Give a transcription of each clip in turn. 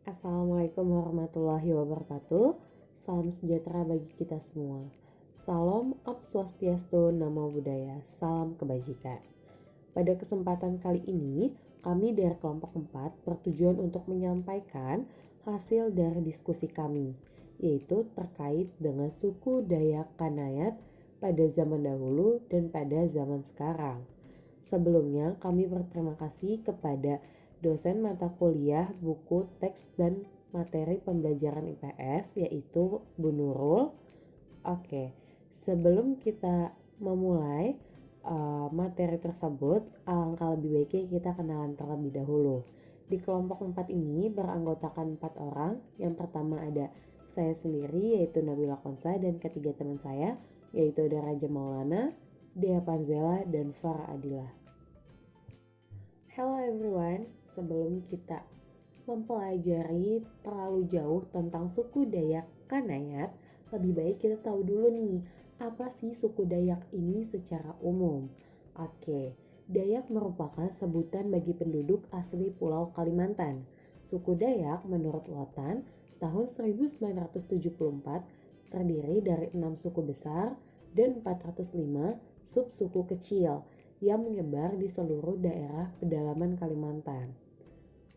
Assalamualaikum warahmatullahi wabarakatuh. Salam sejahtera bagi kita semua. Salam Om Swastiastu, Namo Buddhaya, salam kebajikan. Pada kesempatan kali ini, kami dari kelompok 4 bertujuan untuk menyampaikan hasil dari diskusi kami, yaitu terkait dengan suku Dayak Kanayat pada zaman dahulu dan pada zaman sekarang. Sebelumnya, kami berterima kasih kepada dosen mata kuliah, buku, teks, dan materi pembelajaran IPS, yaitu Bu Nurul. Oke, sebelum kita memulai materi tersebut, alangkah lebih baiknya kita kenalan terlebih dahulu. Di kelompok 4 ini beranggotakan 4 orang. Yang pertama ada saya sendiri, yaitu Nabila Konsa, dan ketiga teman saya, yaitu ada Raja Maulana, Dea Panzela, dan Farah Adila. Hello everyone, sebelum kita mempelajari terlalu jauh tentang suku Dayak Kanayat, lebih baik kita tahu dulu nih, apa sih suku Dayak ini secara umum? Oke, Dayak merupakan sebutan bagi penduduk asli Pulau Kalimantan. Suku Dayak menurut Lotan tahun 1974 terdiri dari 6 suku besar dan 405 sub-suku kecil yang menyebar di seluruh daerah pedalaman Kalimantan.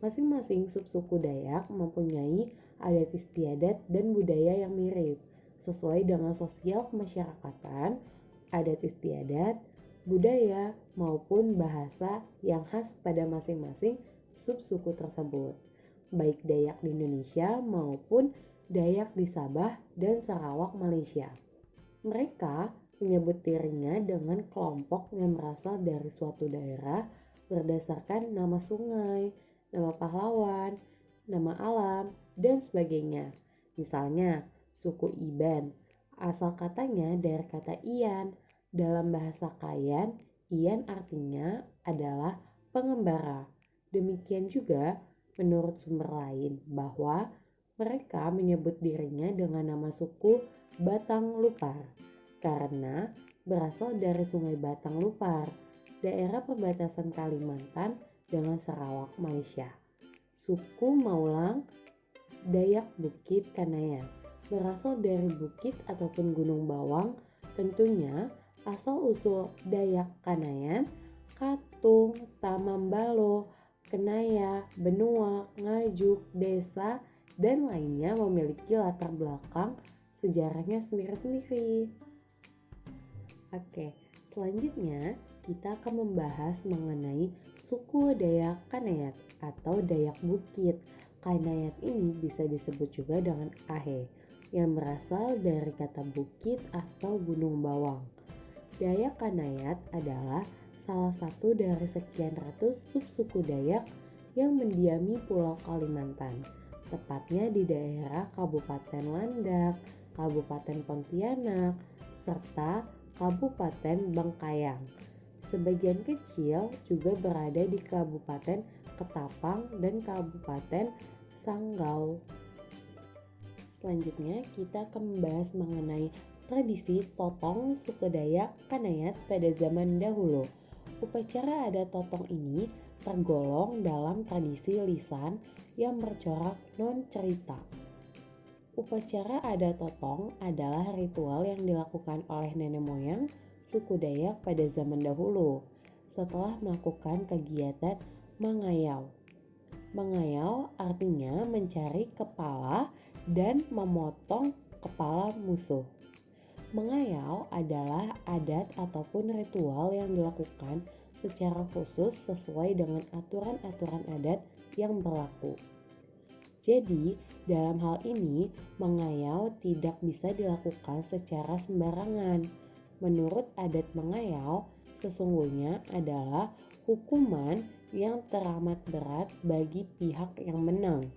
Masing-masing sub-suku Dayak mempunyai adat istiadat dan budaya yang mirip, sesuai dengan sosial kemasyarakatan, adat istiadat, budaya, maupun bahasa yang khas pada masing-masing sub-suku tersebut, baik Dayak di Indonesia maupun Dayak di Sabah dan Sarawak, Malaysia. Mereka menyebut dirinya dengan kelompok yang berasal dari suatu daerah berdasarkan nama sungai, nama pahlawan, nama alam, dan sebagainya. Misalnya, suku Iban, asal katanya dari kata Ian. Dalam bahasa Kayan, Ian artinya adalah pengembara. Demikian juga menurut sumber lain bahwa mereka menyebut dirinya dengan nama suku Batang Lupar karena berasal dari Sungai Batang Lupar, daerah perbatasan Kalimantan dengan Sarawak, Malaysia. Suku Maulang Dayak Bukit Kanayat berasal dari bukit ataupun gunung bawang. Tentunya asal-usul Dayak Kanayat, Katung, Tamambalo, Kenaya, Benua, Ngajuk, Desa, dan lainnya memiliki latar belakang sejarahnya sendiri-sendiri. Oke, selanjutnya kita akan membahas mengenai suku Dayak Kanayat atau Dayak Bukit. Kanayat ini bisa disebut juga dengan Ahe, yang berasal dari kata bukit atau gunung bawang. Dayak Kanayat adalah salah satu dari sekian ratus sub-suku Dayak yang mendiami Pulau Kalimantan, tepatnya di daerah Kabupaten Landak, Kabupaten Pontianak, serta Kabupaten Bangkayang. Sebagian kecil juga berada di Kabupaten Ketapang dan Kabupaten Sanggau. Selanjutnya kita akan membahas mengenai tradisi totong suku Dayak Kanayat pada zaman dahulu. Upacara adat totong ini tergolong dalam tradisi lisan yang bercorak non-cerita. Upacara adat totong adalah ritual yang dilakukan oleh nenek moyang suku Dayak pada zaman dahulu setelah melakukan kegiatan mengayau. Mengayau artinya mencari kepala dan memotong kepala musuh. Mengayau adalah adat ataupun ritual yang dilakukan secara khusus sesuai dengan aturan-aturan adat yang berlaku. Jadi, dalam hal ini, mengayau tidak bisa dilakukan secara sembarangan. Menurut adat mengayau, sesungguhnya adalah hukuman yang teramat berat bagi pihak yang menang.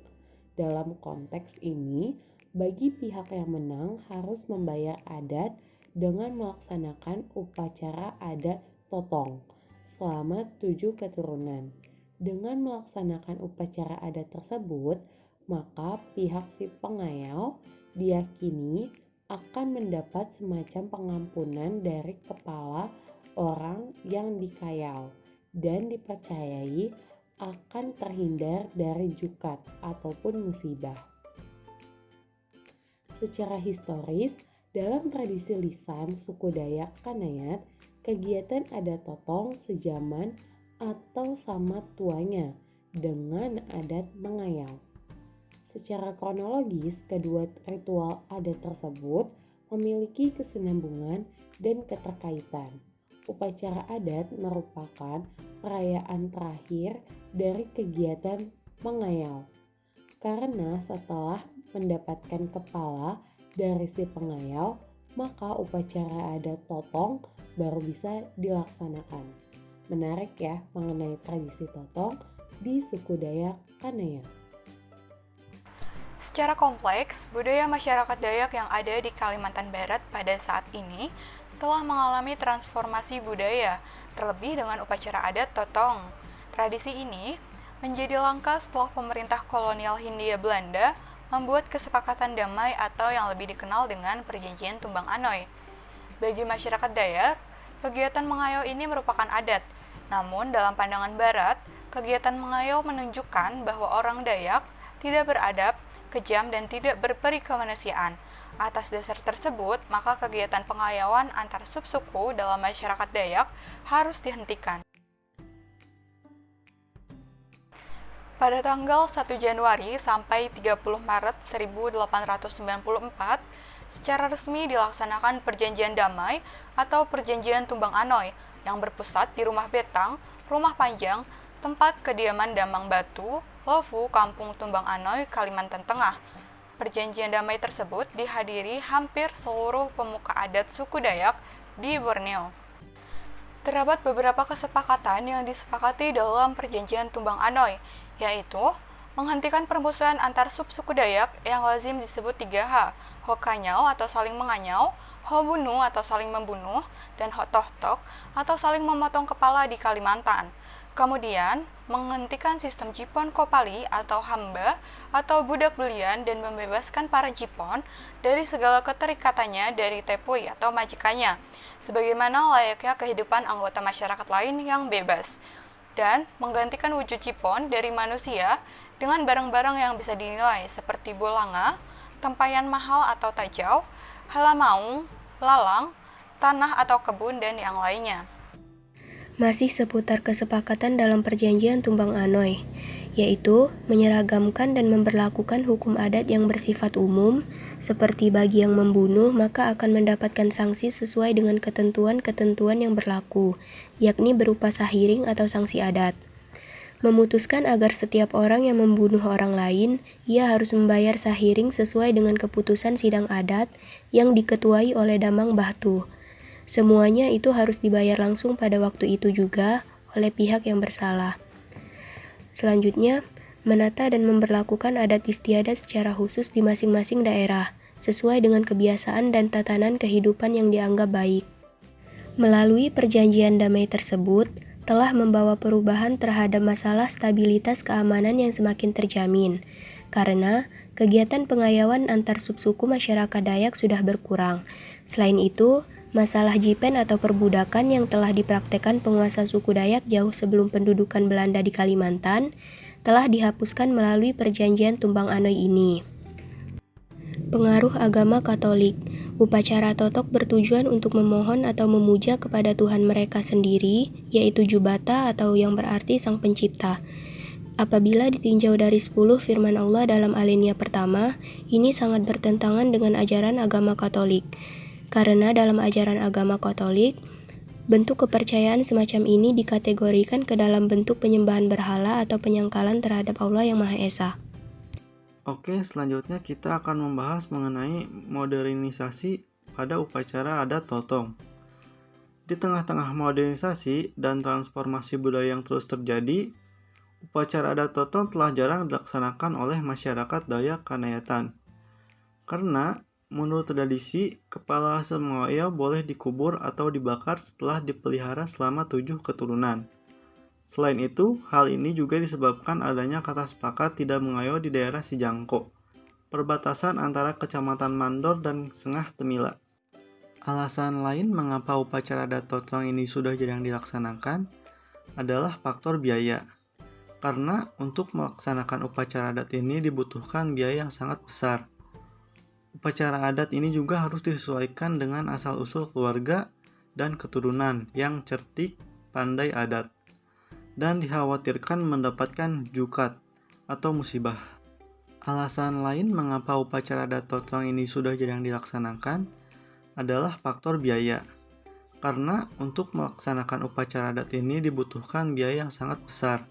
Dalam konteks ini, bagi pihak yang menang harus membayar adat dengan melaksanakan upacara adat totong selama 7 keturunan. Dengan melaksanakan upacara adat tersebut, maka pihak si pengayau diyakini akan mendapat semacam pengampunan dari kepala orang yang dikayau dan dipercayai akan terhindar dari jukat ataupun musibah. Secara historis, dalam tradisi lisan suku Dayak Kanayat, kegiatan adat totong sejaman atau sama tuanya dengan adat mengayal. Secara kronologis, kedua ritual adat tersebut memiliki kesinambungan dan keterkaitan. Upacara adat merupakan perayaan terakhir dari kegiatan mengayal. Karena setelah mendapatkan kepala dari si pengayal, maka upacara adat totong baru bisa dilaksanakan. Menarik ya mengenai tradisi totong di suku Dayak Kanayat. Secara kompleks, budaya masyarakat Dayak yang ada di Kalimantan Barat pada saat ini telah mengalami transformasi budaya, terlebih dengan upacara adat totong. Tradisi ini menjadi langka setelah pemerintah kolonial Hindia Belanda membuat kesepakatan damai atau yang lebih dikenal dengan Perjanjian Tumbang Anoy. Bagi masyarakat Dayak, kegiatan mengayau ini merupakan adat. Namun dalam pandangan Barat, kegiatan mengayau menunjukkan bahwa orang Dayak tidak beradab, kejam, dan tidak berperi kemanusiaan. Atas dasar tersebut, maka kegiatan pengayauan antar subsuku dalam masyarakat Dayak harus dihentikan. Pada tanggal 1 Januari sampai 30 Maret 1894, secara resmi dilaksanakan Perjanjian Damai atau Perjanjian Tumbang Anoy yang berpusat di Rumah Betang, Rumah Panjang, tempat kediaman Damang Batu, Lofu, Kampung Tumbang Anoy, Kalimantan Tengah. Perjanjian damai tersebut dihadiri hampir seluruh pemuka adat suku Dayak di Borneo. Terdapat beberapa kesepakatan yang disepakati dalam Perjanjian Tumbang Anoy, yaitu menghentikan permusuhan antar subsuku Dayak yang lazim disebut 3H, Hokanyau atau saling menganyau, Hobunu atau saling membunuh, dan Hotohtok atau saling memotong kepala di Kalimantan. Kemudian, menghentikan sistem Jipon Kopali atau hamba atau budak belian dan membebaskan para Jipon dari segala keterikatannya dari tepui atau majikannya, sebagaimana layaknya kehidupan anggota masyarakat lain yang bebas, dan menggantikan wujud Jipon dari manusia dengan barang-barang yang bisa dinilai seperti bolanga, tempayan mahal atau tajau, halamaung, lalang, tanah atau kebun, dan yang lainnya. Masih seputar kesepakatan dalam Perjanjian Tumbang Anoy, yaitu menyeragamkan dan memberlakukan hukum adat yang bersifat umum, seperti bagi yang membunuh maka akan mendapatkan sanksi sesuai dengan ketentuan-ketentuan yang berlaku, yakni berupa sahiring atau sanksi adat. Memutuskan agar setiap orang yang membunuh orang lain, ia harus membayar sahiring sesuai dengan keputusan sidang adat yang diketuai oleh Damang Batu. Semuanya itu harus dibayar langsung pada waktu itu juga oleh pihak yang bersalah. Selanjutnya, menata dan memberlakukan adat istiadat secara khusus di masing-masing daerah, sesuai dengan kebiasaan dan tatanan kehidupan yang dianggap baik. Melalui perjanjian damai tersebut, telah membawa perubahan terhadap masalah stabilitas keamanan yang semakin terjamin, karena kegiatan pengayauan antar subsuku masyarakat Dayak sudah berkurang. Selain itu, masalah jipen atau perbudakan yang telah dipraktekkan penguasa suku Dayak jauh sebelum pendudukan Belanda di Kalimantan telah dihapuskan melalui Perjanjian Tumbang Anoy ini. Pengaruh agama Katolik. Upacara totok bertujuan untuk memohon atau memuja kepada Tuhan mereka sendiri, yaitu Jubata atau yang berarti Sang Pencipta. Apabila ditinjau dari 10 firman Allah dalam alinea pertama, ini sangat bertentangan dengan ajaran agama Katolik. Karena dalam ajaran agama Katolik, bentuk kepercayaan semacam ini dikategorikan ke dalam bentuk penyembahan berhala atau penyangkalan terhadap Allah yang Maha Esa. Oke, selanjutnya kita akan membahas mengenai modernisasi pada upacara adat totong. Di tengah-tengah modernisasi dan transformasi budaya yang terus terjadi, upacara adat totong telah jarang dilaksanakan oleh masyarakat Dayak Kanayatan. Karena menurut tradisi, kepala hasil mengayau boleh dikubur atau dibakar setelah dipelihara selama 7 keturunan. Selain itu, hal ini juga disebabkan adanya kata sepakat tidak mengayau di daerah Sijangko, perbatasan antara Kecamatan Mandor dan Sengah Temila. Alasan lain mengapa upacara adat totong ini sudah jarang dilaksanakan adalah faktor biaya. Karena untuk melaksanakan upacara adat ini dibutuhkan biaya yang sangat besar. Upacara adat ini juga harus disesuaikan dengan asal-usul keluarga dan keturunan yang cerdik, pandai adat, dan dikhawatirkan mendapatkan jukat atau musibah. Alasan lain mengapa upacara adat totong ini sudah jarang dilaksanakan adalah faktor biaya. Karena untuk melaksanakan upacara adat ini dibutuhkan biaya yang sangat besar.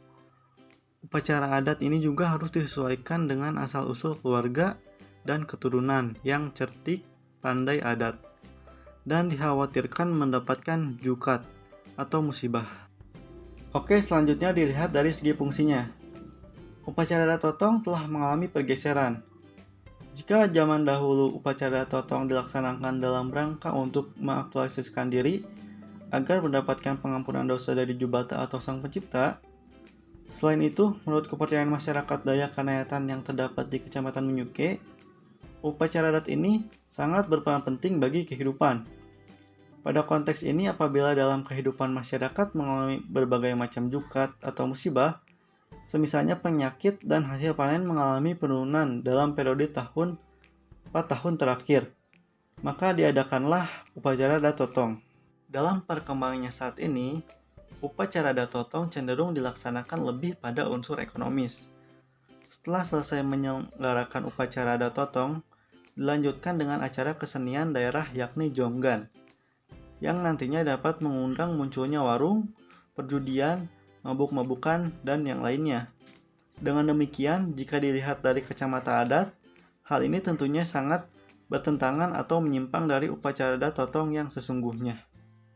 Upacara adat ini juga harus disesuaikan dengan asal-usul keluarga dan keturunan yang cerdik, pandai adat, dan dikhawatirkan mendapatkan jukat atau musibah. Oke, selanjutnya dilihat dari segi fungsinya. Upacara adat totong telah mengalami pergeseran. Jika zaman dahulu upacara adat totong dilaksanakan dalam rangka untuk mengaktualisasikan diri agar mendapatkan pengampunan dosa dari Jubata atau Sang Pencipta, selain itu, menurut kepercayaan masyarakat Dayak Kanayatan yang terdapat di Kecamatan Menyuke, upacara adat ini sangat berperan penting bagi kehidupan. Pada konteks ini, apabila dalam kehidupan masyarakat mengalami berbagai macam jukat atau musibah, semisalnya penyakit dan hasil panen mengalami penurunan dalam periode 4 tahun terakhir, maka diadakanlah upacara adat totong. Dalam perkembangannya saat ini, upacara adat totong cenderung dilaksanakan lebih pada unsur ekonomis. Setelah selesai menyelenggarakan upacara adat totong, dilanjutkan dengan acara kesenian daerah yakni Jonggan, yang nantinya dapat mengundang munculnya warung, perjudian, mabuk-mabukan, dan yang lainnya. Dengan demikian, jika dilihat dari kacamata adat, hal ini tentunya sangat bertentangan atau menyimpang dari upacara adat totong yang sesungguhnya.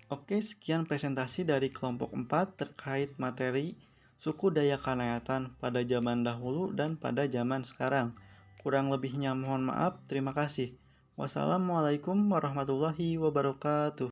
Oke, sekian presentasi dari kelompok 4 terkait materi suku Dayak Kanayatan pada zaman dahulu dan pada zaman sekarang. Kurang lebihnya mohon maaf, terima kasih. Wassalamualaikum warahmatullahi wabarakatuh.